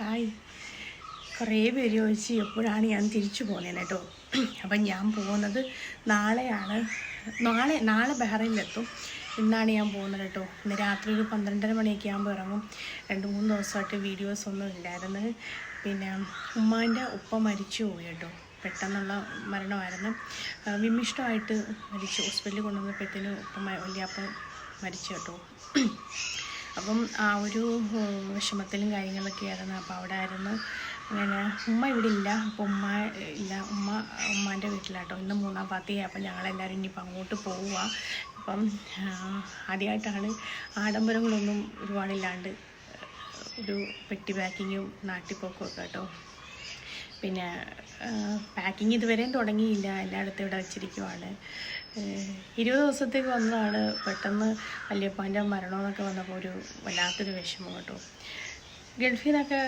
Hi. കുറേ പേര് ചോദിച്ച് എപ്പോഴാണ് ഞാൻ തിരിച്ചു പോകുന്നത് കേട്ടോ. അപ്പം ഞാൻ പോകുന്നത് നാളെയാണ്. നാളെ ബഹ്റൈനിലെത്തും. ഇന്നാണ് ഞാൻ പോകുന്നത് കേട്ടോ. ഇന്ന് രാത്രി ഒരു 12:30 മണിയൊക്കെ ആകുമ്പോൾ ഇറങ്ങും. 2-3 ദിവസമായിട്ട് വീഡിയോസ് ഒന്നും ഇല്ലായിരുന്നു. പിന്നെ ഉമ്മാൻ്റെ ഉപ്പ മരിച്ചു പോയി കേട്ടോ. പെട്ടെന്നുള്ള മരണമായിരുന്നു. വിമിഷ്ടമായിട്ട് മരിച്ചു. ഹോസ്പിറ്റലിൽ കൊണ്ടുവന്നപ്പോഴത്തേനും വലിയപ്പം മരിച്ചു കേട്ടോ. അപ്പം ആ ഒരു വിഷമത്തിലും കാര്യങ്ങളൊക്കെ ആയിരുന്നു. അപ്പോൾ അവിടെ ആയിരുന്നു. അങ്ങനെ ഉമ്മ ഇവിടെ ഇല്ല. അപ്പോൾ ഉമ്മ ഇല്ല. ഉമ്മാൻ്റെ വീട്ടിലാട്ടോ. ഇന്ന് 3-ാം പാർട്ടിയായി. അപ്പം ഞങ്ങളെല്ലാവരും ഇനിയിപ്പോൾ അങ്ങോട്ട് പോവുക. അപ്പം ആദ്യമായിട്ടാണ് ആഡംബരങ്ങളൊന്നും ഒരുപാടില്ലാണ്ട് ഒരു പെട്ടി പാക്കിങ്ങും നാട്ടിപ്പോക്കും കേട്ടോ. പിന്നെ പാക്കിങ് ഇതുവരെയും തുടങ്ങിയില്ല. എല്ലായിടത്തും ഇവിടെ വച്ചിരിക്കുവാണ്. 20 ദിവസത്തേക്ക് വന്നതാണ്. പെട്ടെന്ന് വല്യപ്പാൻ്റെ മരണമെന്നൊക്കെ വന്നപ്പോൾ ഒരു വല്ലാത്തൊരു വിഷമം കേട്ടോ. ഗൾഫിൽ നിന്നൊക്കെ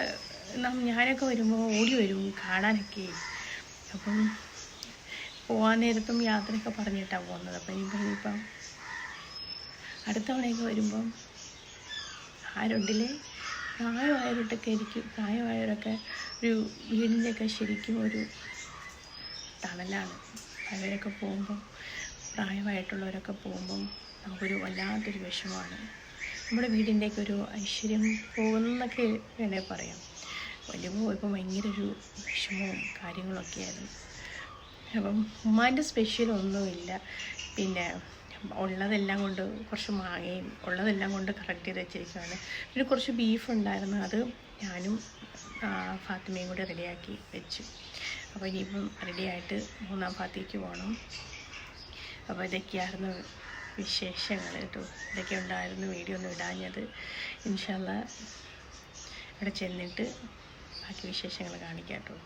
ഞാനൊക്കെ വരുമ്പോൾ ഓടി വരും കാണാനൊക്കെ. അപ്പം പോകാൻ നേരത്തും യാത്രയൊക്കെ പറഞ്ഞിട്ടാണ് പോകുന്നത്. അപ്പം ഇനിയിപ്പം അടുത്ത തവണയൊക്കെ വരുമ്പം ആരുണ്ടില്ലേ, പ്രായമായവരൊക്കെ ഒരു വീടിൻ്റെയൊക്കെ ശരിക്കും ഒരു തണലാണ്. അവരൊക്കെ പോകുമ്പം, പ്രായമായിട്ടുള്ളവരൊക്കെ പോകുമ്പം നമുക്കൊരു വല്ലാത്തൊരു വിഷമമാണ്. നമ്മുടെ വീടിൻ്റെയൊക്കെ ഒരു ഐശ്വര്യം പോകുന്നതൊക്കെ വേണേൽ പറയാം. വലിയ പോയപ്പോൾ ഭയങ്കര ഒരു വിഷമവും കാര്യങ്ങളൊക്കെ ആയിരുന്നു. അപ്പം ഉമ്മാൻ്റെ സ്പെഷ്യലൊന്നുമില്ല. പിന്നെ ഉള്ളതെല്ലാം കൊണ്ട് കുറച്ച് മാങ്ങയും ഉള്ളതെല്ലാം കൊണ്ട് കറക്റ്റ് ചെയ്ത് വെച്ചിരിക്കുകയാണ്. പിന്നെ കുറച്ച് ബീഫ് ഉണ്ടായിരുന്നു. അത് ഞാനും ഫാത്തിമയും കൂടി റെഡിയാക്കി വെച്ചു. അപ്പോൾ ഇനിയിപ്പം റെഡിയായിട്ട് 3-ാം പാർട്ടിക്ക് പോകണം. അപ്പോൾ ഇതൊക്കെയായിരുന്നു വിശേഷങ്ങൾ കേട്ടോ. ഇതൊക്കെ ഉണ്ടായിരുന്നു വീഡിയോ ഒന്നും ഇടാഞ്ഞത്. ഇൻഷാ അല്ലാഹ് അവിടെ ചെന്നിട്ട് ബാക്കി വിശേഷങ്ങൾ കാണിക്കാം കേട്ടോ.